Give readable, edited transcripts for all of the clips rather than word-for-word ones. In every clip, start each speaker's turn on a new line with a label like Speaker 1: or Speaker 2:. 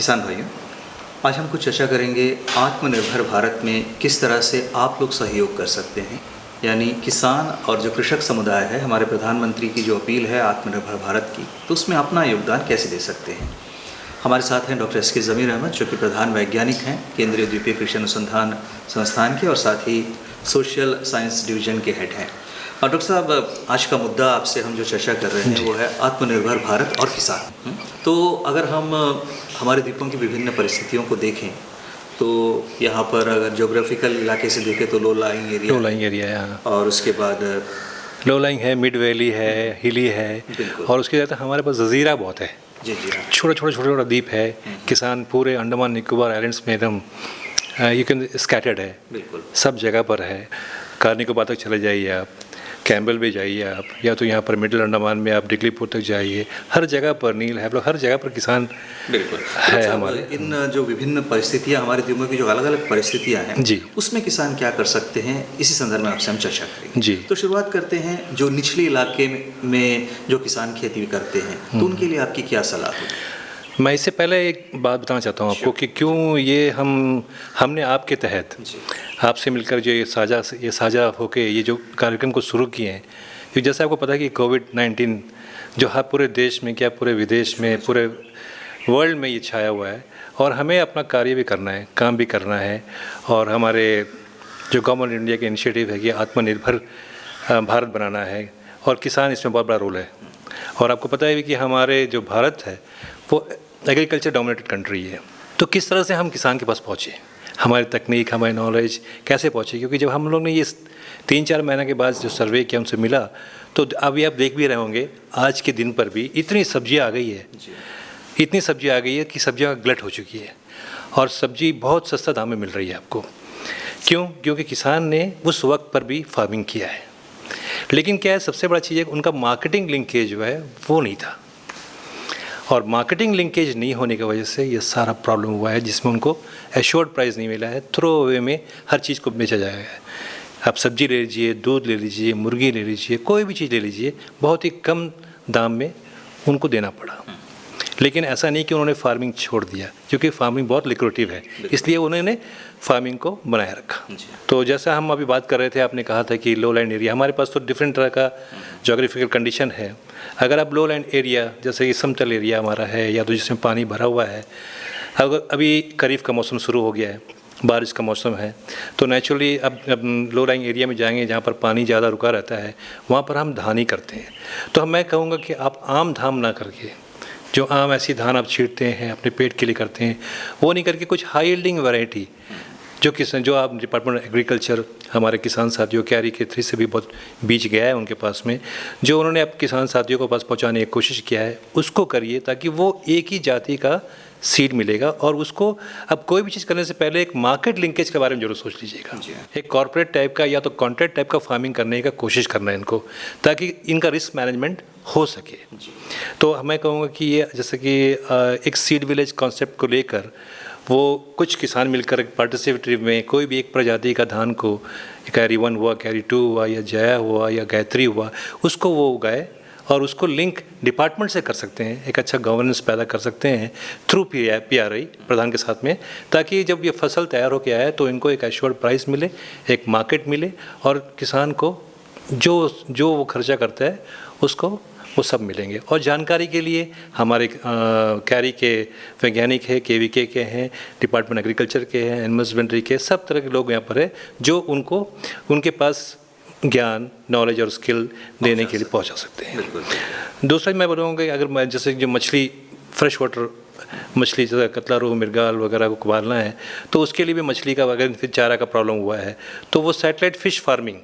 Speaker 1: किसान भाइयों, आज हम कुछ चर्चा करेंगे आत्मनिर्भर भारत में किस तरह से आप लोग सहयोग कर सकते हैं। यानी किसान और जो कृषक समुदाय है, हमारे प्रधानमंत्री की जो अपील है आत्मनिर्भर भारत की, तो उसमें अपना योगदान कैसे दे सकते हैं। हमारे साथ हैं डॉक्टर एस के ज़मीर अहमद, जो कि प्रधान वैज्ञानिक हैं केंद्रीय द्वीपीय कृषि अनुसंधान संस्थान के, और साथ ही सोशल साइंस डिवीजन के हेड हैं। और डॉक्टर साहब, आज का मुद्दा आपसे हम जो चर्चा कर रहे हैं वो है आत्मनिर्भर भारत और किसान। तो अगर हम हमारे द्वीपों की विभिन्न परिस्थितियों को देखें तो यहाँ पर अगर जोग्राफिकल इलाके से देखें तो लो लाइंग एरिया
Speaker 2: है,
Speaker 1: और उसके बाद
Speaker 2: लो लाइंग है, मिड वैली है, हिली है, और उसके साथ हमारे पास जजीरा बहुत है।
Speaker 1: जी जी हाँ,
Speaker 2: छोटा द्वीप है। किसान पूरे अंडमान निकोबार आइलैंड्स में एकदम यू कैन स्कैटर्ड है,
Speaker 1: बिल्कुल
Speaker 2: सब जगह पर है। कार निकोबार तक चले जाइए आप, कैम्बल भी जाइए आप, या तो यहाँ पर मिडिल अंडमान में आप डिगलीपुर तक जाइए, हर जगह पर नील है, हर जगह पर किसान
Speaker 1: बिल्कुल
Speaker 2: है हमारे।
Speaker 1: इन जो विभिन्न परिस्थितियाँ, हमारे द्वीपों की जो अलग अलग परिस्थितियाँ हैं
Speaker 2: जी,
Speaker 1: उसमें किसान क्या कर सकते हैं, इसी संदर्भ में आपसे हम चर्चा करेंगे।
Speaker 2: जी,
Speaker 1: तो शुरुआत करते हैं जो निचले इलाके में जो किसान खेती करते हैं, तो उनके लिए आपकी क्या सलाह होगी।
Speaker 2: मैं इससे पहले एक बात बताना चाहता हूँ आपको कि क्यों ये हमने आपके तहत आपसे मिलकर जो ये साझा होके ये जो कार्यक्रम को शुरू किए हैं। क्योंकि जैसे आपको पता है कि कोविड-19 जो हर पूरे देश में, क्या पूरे विदेश में, पूरे वर्ल्ड में ये छाया हुआ है, और हमें अपना कार्य भी करना है, काम भी करना है। और हमारे जो गवर्नमेंट इंडिया के इनिशिएटिव है कि आत्मनिर्भर भारत बनाना है, और किसान इसमें बहुत बड़ा रोल है। और आपको पता है कि हमारे जो भारत है वो एग्रीकल्चर डोमिनेटेड कंट्री है। तो किस तरह से हम किसान के पास पहुँचे, हमारी तकनीक, हमारी नॉलेज कैसे पहुँचे। क्योंकि जब हम लोग ने ये 3-4 महीने के बाद जो सर्वे किया उनसे मिला, तो अभी आप देख भी रहे होंगे आज के दिन पर भी इतनी सब्जियाँ आ गई है, इतनी सब्जियाँ आ गई है कि सब्जियाँ गलत हो चुकी है, और सब्जी बहुत सस्ता दाम में मिल रही है आपको। क्यों? क्योंकि किसान ने उस वक्त पर भी फार्मिंग किया है। लेकिन क्या है, सबसे बड़ा चीज़ है कि उनका मार्केटिंग लिंकेज जो है वो नहीं था, और मार्केटिंग लिंकेज नहीं होने की वजह से ये सारा प्रॉब्लम हुआ है, जिसमें उनको एश्योर्ड प्राइस नहीं मिला है। थ्रो अवे में हर चीज़ को बेचा जाएगा। आप सब्जी ले लीजिए, दूध ले लीजिए, मुर्गी ले लीजिए, कोई भी चीज़ ले लीजिए, बहुत ही कम दाम में उनको देना पड़ा। लेकिन ऐसा नहीं कि उन्होंने फार्मिंग छोड़ दिया, क्योंकि फार्मिंग बहुत लिक्रेटिव है, इसलिए उन्होंने फार्मिंग को बनाए रखा। तो जैसा हम अभी बात कर रहे थे, आपने कहा था कि लो लैंड एरिया, हमारे पास तो डिफरेंट तरह का जोग्राफिकल कंडीशन है। अगर आप लो लैंड एरिया, जैसे कि समतल एरिया हमारा है, या तो जिसमें पानी भरा हुआ है, अगर अभी खरीफ का मौसम शुरू हो गया है, बारिश का मौसम है, तो नेचुरली अब लो लाइंग एरिया में जाएंगे जहाँ पर पानी ज़्यादा रुका रहता है, वहाँ पर हम धान ही करते हैं। तो मैं कहूँगा कि आप आम धान ना करके, जो आम ऐसी धान आप छींटते हैं अपने पेट के लिए करते हैं, वो नहीं करके कुछ हाई यील्डिंग वैरायटी जो आप डिपार्टमेंट एग्रीकल्चर, हमारे किसान साथियों कैरी के थ्री से भी बहुत बीज गया है उनके पास में, जो उन्होंने अब किसान साथियों को पास पहुंचाने की कोशिश किया है, उसको करिए, ताकि वो एक ही जाति का सीड मिलेगा। और उसको अब कोई भी चीज़ करने से पहले एक मार्केट लिंकेज के बारे में जरूर सोच लीजिएगा। एक कॉर्पोरेट टाइप का या तो कॉन्ट्रैक्ट टाइप का फार्मिंग करने का कोशिश करना है इनको, ताकि इनका रिस्क मैनेजमेंट हो सके। तो मैं कहूँगा कि ये जैसे कि एक सीड विलेज कॉन्सेप्ट को लेकर वो कुछ किसान मिलकर पार्टिसिपेटिव में कोई भी एक प्रजाति का धान को, कैरी 1 हुआ, कैरी 2 हुआ, या जया हुआ, या गायत्री हुआ, उसको वो उगाए, और उसको लिंक डिपार्टमेंट से कर सकते हैं, एक अच्छा गवर्नेंस पैदा कर सकते हैं थ्रू PRI प्रधान के साथ में, ताकि जब ये फसल तैयार होकर आए तो इनको एक एश्योर्ड प्राइस मिले, एक मार्केट मिले, और किसान को जो वो खर्चा करता है उसको वो सब मिलेंगे। और जानकारी के लिए हमारे कैरी के वैज्ञानिक है, KVK के हैं, डिपार्टमेंट एग्रीकल्चर के हैं, एनवायरमेंटरी के, सब तरह के लोग यहाँ पर है, जो उनके पास ज्ञान, नॉलेज और स्किल देने के लिए पहुँचा सकते हैं। दूसरा मैं बोलूँगा कि अगर मैं जैसे जो मछली, फ्रेश वाटर मछली, जैसे कतला, रोहू, मृगाल वगैरह को पालना है, तो उसके लिए भी मछली का अगर फिर चारा का प्रॉब्लम हुआ है, तो वो सैटेलाइट फिश फार्मिंग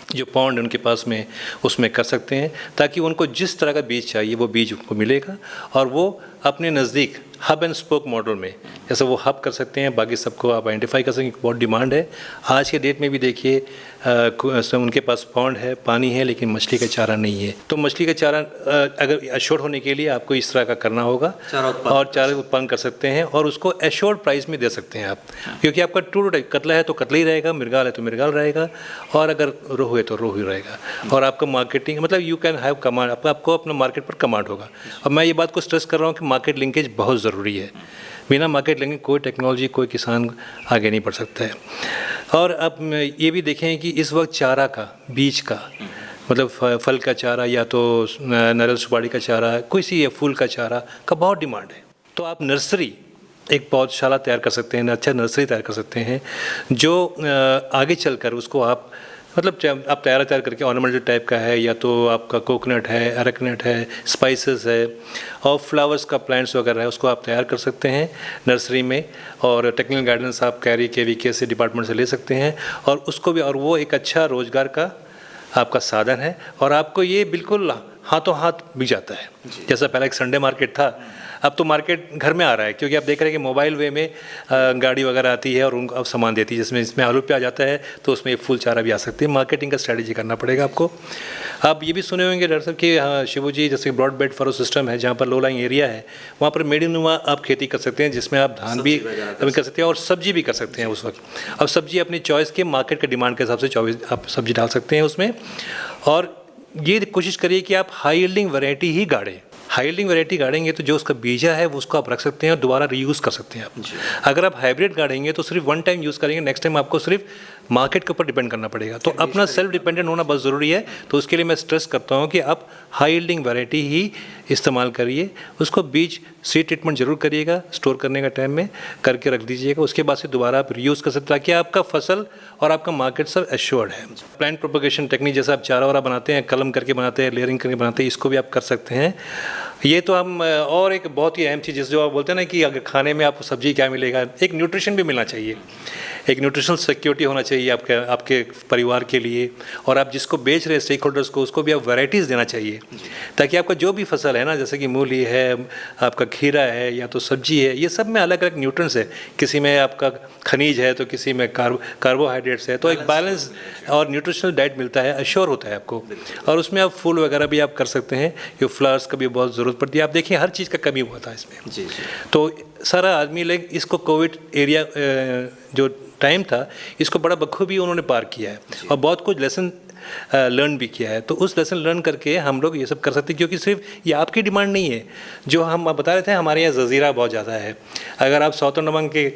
Speaker 2: जो पॉन्ड उनके पास में उसमें कर सकते हैं, ताकि उनको जिस तरह का बीज चाहिए वो बीज उनको मिलेगा, और वो अपने नज़दीक हब एंड स्पोक मॉडल में जैसे वो हब कर सकते हैं, बाकी सबको आप आइडेंटिफाई कर सकें। बहुत डिमांड है आज के डेट में भी। देखिए उनके पास पॉन्ड है, पानी है, लेकिन मछली का चारा नहीं है। तो मछली का चारा अगर एश्योर्ड होने के लिए आपको इस तरह का करना होगा, और चारा उत्पन्न कर सकते हैं, और उसको एश्योर्ड प्राइस में दे सकते हैं आप, क्योंकि आपका टू टाइप, कतला है तो कतला ही रहेगा, मृगाल है तो मृगाल रहेगा, और अगर रोहू है तो रोहू रहेगा। और आपका मार्केटिंग, मतलब यू कैन हैव कमांड, आपको अपना मार्केट पर कमांड होगा। और मैं ये बात को स्ट्रेस कर रहा हूँ कि मार्केट लिंकेज बहुत ज़रूरी है। बिना मार्केट लेंगे कोई टेक्नोलॉजी, कोई किसान आगे नहीं बढ़ सकता है। और अब ये भी देखें कि इस वक्त चारा का, बीज का, मतलब फल का चारा या तो नारियल सुपारी का चारा, किसी फूल का चारा का बहुत डिमांड है। तो आप नर्सरी, एक पौधशाला तैयार कर सकते हैं, अच्छा नर्सरी तैयार कर सकते हैं, जो आगे चलकर उसको आप मतलब आप तैयार करके ऑर्नामेंटल टाइप का है, या तो आपका कोकोनट है, अरेकनट है, स्पाइसेस है, और फ्लावर्स का प्लांट्स वगैरह है, उसको आप तैयार कर सकते हैं नर्सरी में। और टेक्निकल गाइडेंस आप कैरी KVK से डिपार्टमेंट से ले सकते हैं, और उसको भी, और वो एक अच्छा रोज़गार का आपका साधन है, और आपको ये बिल्कुल हाथों हाथ बिक जाता है। जैसा पहले एक संडे मार्केट था, अब तो मार्केट घर में आ रहा है, क्योंकि आप देख रहे हैं कि मोबाइल वे में गाड़ी वगैरह आती है और उनको अब सामान देती है, जिसमें इसमें आलू प्याज आता है तो उसमें फूल चारा भी आ सकती है। मार्केटिंग का स्ट्रैटेजी करना पड़ेगा आपको। आप ये भी सुने होंगे डॉक्टर साहब कि हाँ शिबू जी, जैसे ब्रॉड बेड फरो सिस्टम है, जहाँ पर लो लाइंग एरिया है, वहाँ पर मेडीनुमा आप खेती कर सकते हैं, जिसमें आप धान भी कर सकते हैं और सब्जी भी कर सकते हैं उस वक्त। अब सब्जी अपनी चॉइस के, मार्केट के डिमांड के हिसाब से आप सब्जी डाल सकते हैं उसमें। और ये कोशिश करिए कि आप हाई यील्डिंग वैरायटी ही गाड़ें। हाई यील्डिंग वैरायटी गाड़ेंगे तो जो उसका बीजा है वो उसको आप रख सकते हैं और दोबारा रीयूज़ कर सकते हैं आप। अगर आप हाइब्रिड गाड़ेंगे तो सिर्फ वन टाइम यूज़ करेंगे, नेक्स्ट टाइम आपको सिर्फ मार्केट के ऊपर डिपेंड करना पड़ेगा। तो अपना सेल्फ डिपेंडेंट होना बहुत ज़रूरी है। तो उसके लिए मैं स्ट्रेस करता हूँ कि आप हाई यील्डिंग वैरायटी ही इस्तेमाल करिए। उसको बीज सीड ट्रीटमेंट जरूर करिएगा, स्टोर करने का टाइम में करके रख दीजिएगा। उसके बाद से दोबारा आप रीयूज़ कर सकते हैं, ताकि आपका फसल और आपका मार्केट सब एश्योर्ड है। प्लांट प्रोपगेशन टेक्निक, जैसे आप चारा वारा बनाते हैं, कलम करके बनाते हैं, लेयरिंग करके बनाते हैं, इसको भी आप कर सकते हैं। ये तो हम, और एक बहुत ही अहम चीज़ जिस जो आप बोलते हैं ना कि अगर खाने में आपको सब्जी क्या मिलेगा, एक न्यूट्रिशन भी मिलना चाहिए, एक न्यूट्रिशनल सिक्योरिटी होना चाहिए आपके परिवार के लिए। और आप जिसको बेच रहे हैं स्टेक होल्डर्स को, उसको भी आप वैरायटीज़ देना चाहिए, ताकि आपका जो भी फसल है ना, जैसे कि मूली है, आपका खीरा है, या तो सब्जी है, ये सब में अलग अलग न्यूट्रिएंट्स है। किसी में आपका खनिज है तो किसी में कार्बोहाइड्रेट्स है, तो एक बैलेंस और न्यूट्रिशनल डाइट मिलता है, अश्योर होता है आपको। और उसमें आप फूल वगैरह भी आप कर सकते हैं, ये फ्लावर्स का भी बहुत ज़रूरत पड़ती है। आप देखिए हर चीज़ का कमी हुआ था इसमें जी। तो सारा आदमी लोग इसको कोविड एरिया जो टाइम था, इसको बड़ा बखूबी उन्होंने पार किया है और बहुत कुछ लेसन लर्न भी किया है। तो उस लेसन लर्न करके हम लोग ये सब कर सकते हैं, क्योंकि सिर्फ ये आपकी डिमांड नहीं है। जो हम बता रहे थे, हमारे यहाँ ज़जीरा बहुत ज़्यादा है। अगर आप साउथ अंडमान के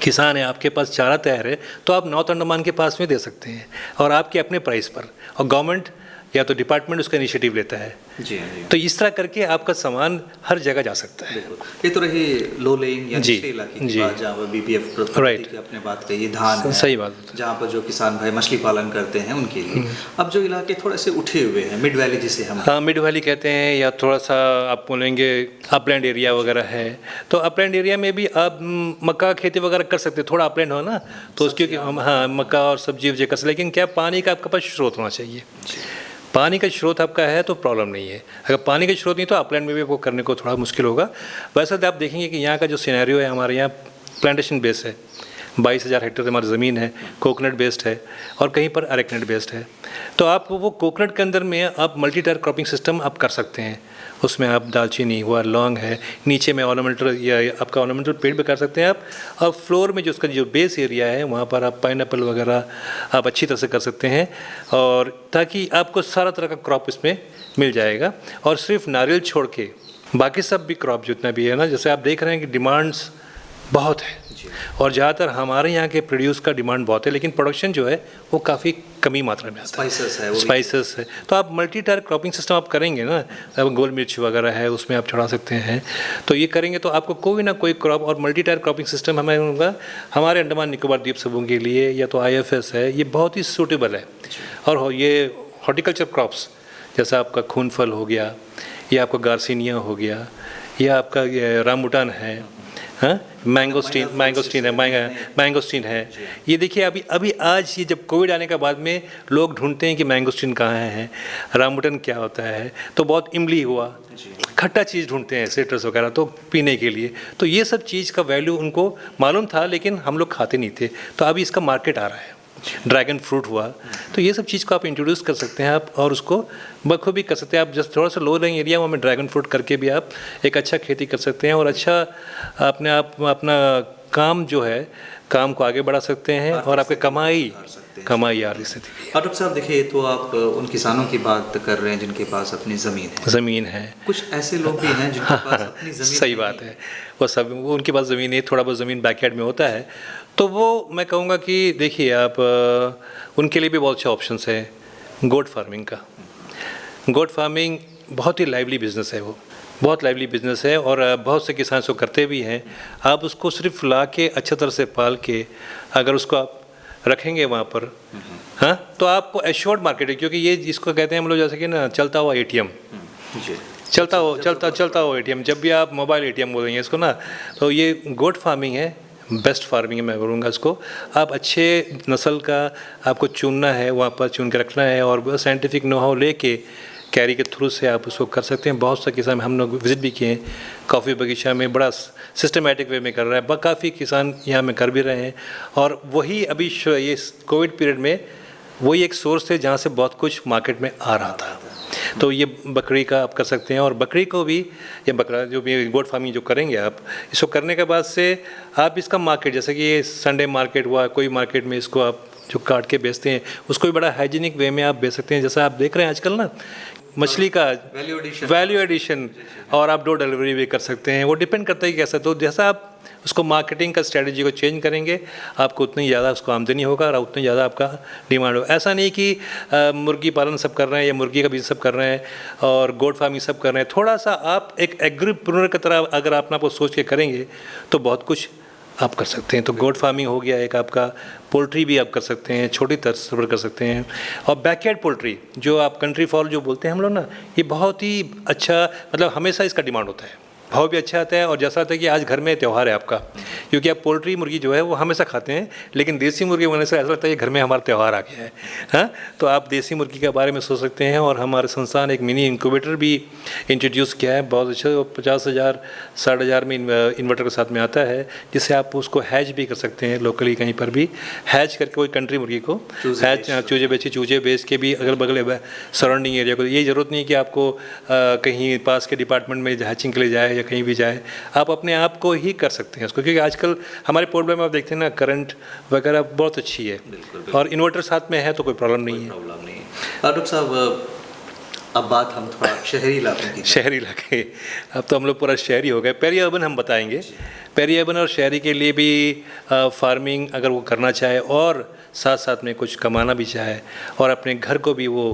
Speaker 2: किसान हैं, आपके पास चारा तैयार है, तो आप नॉर्थ अंडमान के पास में दे सकते हैं, और आपके अपने प्राइस पर, और गवर्नमेंट या तो डिपार्टमेंट उसका इनिशिएटिव लेता है जी। तो इस तरह करके आपका सामान हर जगह जा सकता है।
Speaker 1: ये तो रही लो लेइंग या निचले इलाके की बात, जहाँ पर BPF की आपने बात कही, धान है, सही बात, जहाँ पर जो किसान भाई मछली पालन करते हैं उनके लिए। अब जो इलाके थोड़े से उठे हुए हैं, मिड वैली जिसे हम,
Speaker 2: हाँ मिड वैली कहते हैं, या थोड़ा सा आप बोलेंगे अपलैंड एरिया वगैरह है, तो अपलैंड एरिया में भी आप मक्का खेती वगैरह कर सकते हैं। थोड़ा अपलैंड हो ना, तो उसकी हाँ मक्का और सब्जी वब्जी कर सकते, लेकिन क्या पानी का आपके पास स्रोत होना चाहिए। पानी का स्रोत आपका है तो प्रॉब्लम नहीं है। अगर पानी का स्रोत नहीं तो अपलैंड में भी आपको करने को थोड़ा मुश्किल होगा। वैसे तो आप देखेंगे कि यहाँ का जो सिनेरियो है, हमारे यहाँ प्लांटेशन बेस है, 22,000 हेक्टेयर हमारी ज़मीन है, कोकोनट बेस्ड है, और कहीं पर अरेकनट बेस्ड है। तो आप वो कोकोनट के अंदर में आप मल्टी टायर क्रॉपिंग सिस्टम आप कर सकते हैं। उसमें आप दालचीनी हुआ, लौंग है, नीचे में ऑर्नामेंटल या आपका ऑर्नामेंटल पेड़ भी कर सकते हैं आप, और फ्लोर में जो उसका जो बेस एरिया है वहाँ पर आप पाइनएप्पल वगैरह आप अच्छी तरह से कर सकते हैं, और ताकि आपको सारा तरह का क्रॉप इसमें मिल जाएगा। और सिर्फ नारियल छोड़ के बाकी सब भी क्रॉप जितना भी है ना, जैसे आप देख रहे हैं कि डिमांड्स बहुत है, और ज़्यादातर हमारे यहाँ के प्रोड्यूस का डिमांड बहुत है, लेकिन प्रोडक्शन जो है वो काफ़ी कमी मात्रा में आता है। स्पाइसेस है, तो आप मल्टी टायर क्रॉपिंग सिस्टम आप करेंगे ना, अब गोल मिर्च वगैरह है उसमें आप चढ़ा सकते हैं, तो ये करेंगे तो आपको कोई ना कोई क्रॉप, और मल्टी टायर क्रॉपिंग सिस्टम हमारे अंडमान निकोबार द्वीप समूह के लिए या तो IFS है, ये बहुत ही सूटेबल है। और ये हॉर्टिकल्चर क्रॉप्स जैसा आपका खूनफल हो गया, या आपका गार्सिनिया हो गया, या आपका रामबुटान है, हाँ मैंगोस्टीन है। ये देखिए अभी आज ये जब कोविड आने के बाद में लोग ढूंढते हैं कि मैंगोस्टीन कहाँ है, रामबुटान क्या होता है, तो बहुत इमली हुआ, खट्टा चीज़ ढूंढते हैं, सिट्रस वगैरह, तो पीने के लिए। तो ये सब चीज़ का वैल्यू उनको मालूम था, लेकिन हम लोग खाते नहीं थे, तो अभी इसका मार्केट आ रहा है। ड्रैगन फ्रूट हुआ, तो ये सब चीज़ को आप इंट्रोड्यूस कर सकते हैं आप, और उसको बखूबी कर सकते हैं आप। जस्ट थोड़ा सा लो लाइंग एरिया में ड्रैगन फ्रूट करके भी आप एक अच्छा खेती कर सकते हैं, और अच्छा अपना काम जो है काम को आगे बढ़ा सकते हैं और आपकी कमाई आर्थिक स्थिति भी।
Speaker 1: और डॉक्टर साहब देखिए, तो आप उन किसानों की बात कर रहे हैं जिनके पास अपनी ज़मीन है। कुछ ऐसे लोग भी हैं जिनके पास अपनी ज़मीन
Speaker 2: सही बात है, वो उनके पास ज़मीन है, थोड़ा बहुत ज़मीन बैकयार्ड में होता है, तो वो मैं कहूँगा कि देखिए आप उनके लिए भी बहुत अच्छा ऑप्शंस है गोट फार्मिंग का। गोट फार्मिंग बहुत ही लाइवली बिजनेस है, वो बहुत लाइवली बिजनेस है और बहुत से किसान इसको करते भी हैं। आप उसको सिर्फ ला के अच्छी तरह से पाल के अगर उसको आप रखेंगे वहाँ पर, हाँ, तो आपको एश्योर्ड मार्केट है, क्योंकि ये जिसको कहते हैं हम लोग जैसे कि ना चलता हुआ ATM, चलता हुआ ATM, जब भी आप मोबाइल ATM बोलेंगे इसको ना, तो ये गोट फार्मिंग है, बेस्ट फार्मिंग है मैं बोलूँगा इसको। आप अच्छे नस्ल का आपको चुनना है, वहाँ पर चुन के रखना है और साइंटिफिक नो हाउ लेके कैरी के थ्रू से आप उसको कर सकते हैं। बहुत सा किसान हम लोग विज़िट भी किए हैं, कॉफ़ी बगीचा में बड़ा सिस्टमेटिक वे में कर रहा है, काफ़ी किसान यहाँ में कर भी रहे हैं। और वही अभी ये कोविड पीरियड में वही एक सोर्स है जहाँ से बहुत कुछ मार्केट में आ रहा था। तो ये बकरी का आप कर सकते हैं और बकरी को भी, ये बकरा जो भी गोट फार्मिंग जो करेंगे आप, इसको करने के बाद से आप इसका मार्केट, जैसे कि ये संडे मार्केट हुआ, कोई मार्केट में इसको आप जो काट के बेचते हैं उसको भी बड़ा हाइजीनिक वे में आप बेच सकते हैं। जैसा आप देख रहे हैं आजकल ना मछली का वैल्यू एडिशन, और आप डोर डिलीवरी भी कर सकते हैं। वो डिपेंड करता है कैसा, तो जैसा आप उसको मार्केटिंग का स्ट्रेटजी को चेंज करेंगे आपको उतनी ज़्यादा उसको आमदनी होगा और उतनी ज़्यादा आपका डिमांड होगा। ऐसा नहीं कि मुर्गी पालन सब कर रहे हैं या मुर्गी का बिजनेस सब कर रहे हैं और गोट फार्मिंग सब कर रहे हैं। थोड़ा सा आप एक एग्रीप्रेन्योर की तरह अगर आप आपको सोच के करेंगे तो बहुत कुछ आप कर सकते हैं। तो गोट फार्मिंग हो गया एक आपका, पोल्ट्री भी आप कर सकते हैं, छोटी तरह पर कर सकते हैं। और बैकयार्ड पोल्ट्री जो आप कंट्री फॉल जो बोलते हैं हम लोग ना, ये बहुत ही अच्छा, मतलब हमेशा इसका डिमांड होता है, भाव भी अच्छा आता है। और जैसा आता है कि आज घर में त्यौहार है आपका, क्योंकि आप पोल्ट्री मुर्गी जो है वो हमेशा खाते हैं, लेकिन देसी मुर्गी होने से ऐसा लगता है कि घर में हमारा त्यौहार आ गया है, हाँ। तो आप देसी मुर्गी के बारे में सोच सकते हैं। और हमारे संस्थान एक मिनी इंक्यूबेटर भी इंट्रोड्यूस किया है, बहुत अच्छा, 50,000 60,000 में इन्वर्टर के साथ में आता है, जिससे आप उसको हैच भी कर सकते हैं लोकली कहीं पर भी हैच करके, कोई कंट्री मुर्गी को हैच, चूजे बेच के भी अगल बगल सराउंडिंग एरिया को। ये ज़रूरत नहीं कि आपको कहीं पास के डिपार्टमेंट में हैचिंग के लिए जाए, कहीं भी जाए, आप अपने आप को ही कर सकते हैं उसको। क्योंकि आजकल हमारे पोर्ट में आप देखते हैं ना, करंट वगैरह बहुत अच्छी है, बिल्कुल। और इन्वर्टर साथ में है तो कोई प्रॉब्लम नहीं है।
Speaker 1: डॉक्टर साहब, अब बात हम थोड़ा शहरी इलाकों की,
Speaker 2: शहरी इलाके, अब तो हम लोग पूरा शहरी हो गए। पेरी अर्बन हम बताएंगे, पेरी अर्बन और शहरी के लिए भी फार्मिंग अगर वो करना चाहे और साथ साथ में कुछ कमाना भी चाहे और अपने घर को भी वो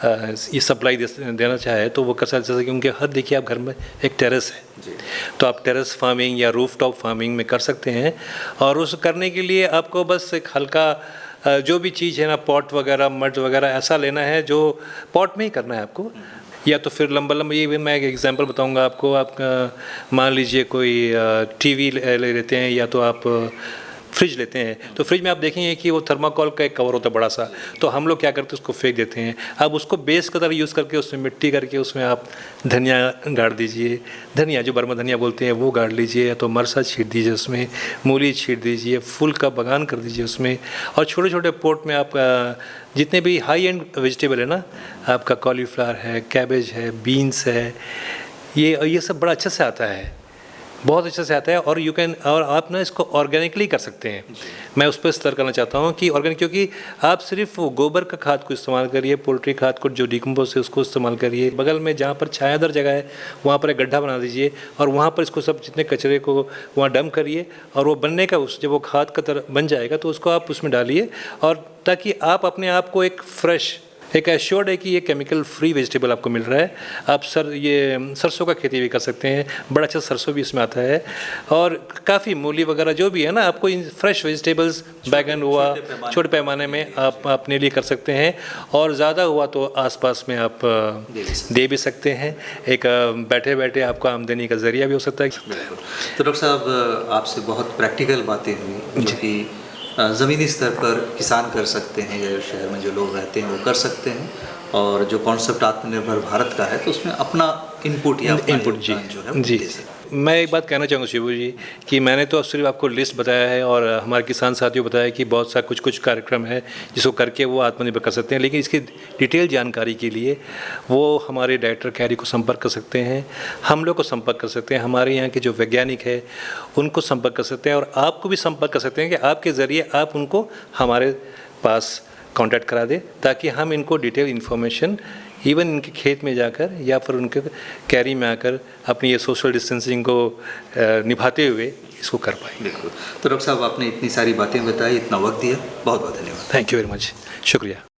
Speaker 2: ये सप्लाई देना चाहे तो वो कर सकते। जैसे कि उनके हद देखिए, आप घर में एक टेरेस है तो आप टेरेस फार्मिंग या रूफ टॉप फार्मिंग में कर सकते हैं। और उस करने के लिए आपको बस एक हल्का जो भी चीज़ है ना, पॉट वगैरह, मड वगैरह ऐसा लेना है जो पॉट में ही करना है आपको। या तो फिर लंबा ये भी मैं एक एग्जांपल बताऊंगा आपको। आप मान लीजिए कोई टीवी ले लेते हैं या तो आप फ्रिज लेते हैं, तो फ्रिज में आप देखेंगे कि वो थर्माकोल का एक कवर होता है बड़ा सा, तो हम लोग क्या करते हैं उसको फेंक देते हैं। अब उसको बेस की तरह यूज़ करके उसमें मिट्टी करके उसमें आप धनिया गाड़ दीजिए, धनिया जो बर्मा धनिया बोलते हैं वो गाड़ लीजिए, या तो मरसा छीट दीजिए उसमें, मूली छीट दीजिए, फूल का बगान कर दीजिए उसमें। और छोटे छोटे पोट में आप जितने भी हाई एंड वेजिटेबल है ना, आपका कॉलीफ्लावर है, कैबेज है, बीन्स है, ये सब बड़ा अच्छे से आता है, बहुत अच्छे से आता है। और और आप ना इसको ऑर्गेनिकली कर सकते हैं। मैं उस पर स्तर करना चाहता हूँ कि ऑर्गेनिक, क्योंकि आप सिर्फ गोबर का खाद को इस्तेमाल करिए, पोल्ट्री खाद को जो डिकम्पोज है उसको इस्तेमाल करिए। बगल में जहाँ पर छायादार जगह है वहाँ पर एक गड्ढा बना दीजिए और वहाँ पर इसको सब जितने कचरे को वहाँ डंप करिए, और वो बनने का जब वो खाद का तरह बन जाएगा तो उसको आप उसमें डालिए, और ताकि आप अपने आप को एक फ्रेश, एक एश्योर्ड है कि ये केमिकल फ्री वेजिटेबल आपको मिल रहा है। आप ये सरसों का खेती भी कर सकते हैं, बड़ा अच्छा सरसों भी इसमें आता है। और काफ़ी मूली वगैरह जो भी है ना, आपको इन फ्रेश वेजिटेबल्स, बैगन हुआ, छोटे पैमाने में आप अपने लिए कर सकते हैं। और ज़्यादा हुआ तो आसपास में आप दे भी सकते हैं। एक बैठे बैठे आपका आमदनी का ज़रिया भी हो सकता है।
Speaker 1: तो डॉक्टर साहब, आपसे बहुत प्रैक्टिकल बातें हुई जो कि ज़मीनी स्तर पर किसान कर सकते हैं या शहर में जो लोग रहते हैं वो कर सकते हैं। और जो कॉन्सेप्ट आत्मनिर्भर भारत का है तो उसमें अपना इनपुट या
Speaker 2: इनपुट जी
Speaker 1: जो है
Speaker 2: जी। मैं एक बात कहना चाहूँगा शिबू जी कि मैंने तो सिर्फ आपको लिस्ट बताया है और हमारे किसान साथियों बताया कि बहुत सा कुछ कार्यक्रम है जिसको करके वो आत्मनिर्भर कर सकते हैं, लेकिन इसकी डिटेल जानकारी के लिए वो हमारे डायरेक्टर कैरी को संपर्क कर सकते हैं, हम लोग को संपर्क कर सकते हैं, हमारे यहाँ के जो वैज्ञानिक है उनको संपर्क कर सकते हैं और आपको भी संपर्क कर सकते हैं कि आपके ज़रिए आप उनको हमारे पास कांटेक्ट करा दें ताकि हम इनको डिटेल इन्फॉर्मेशन इवन इनके खेत में जाकर या फिर उनके कैरी में आकर अपनी ये सोशल डिस्टेंसिंग को निभाते हुए इसको कर पाएँ।
Speaker 1: बिल्कुल। तो डॉक्टर साहब, आपने इतनी सारी बातें बताई, इतना वक्त दिया, बहुत बहुत धन्यवाद।
Speaker 2: थैंक यू वेरी मच, शुक्रिया।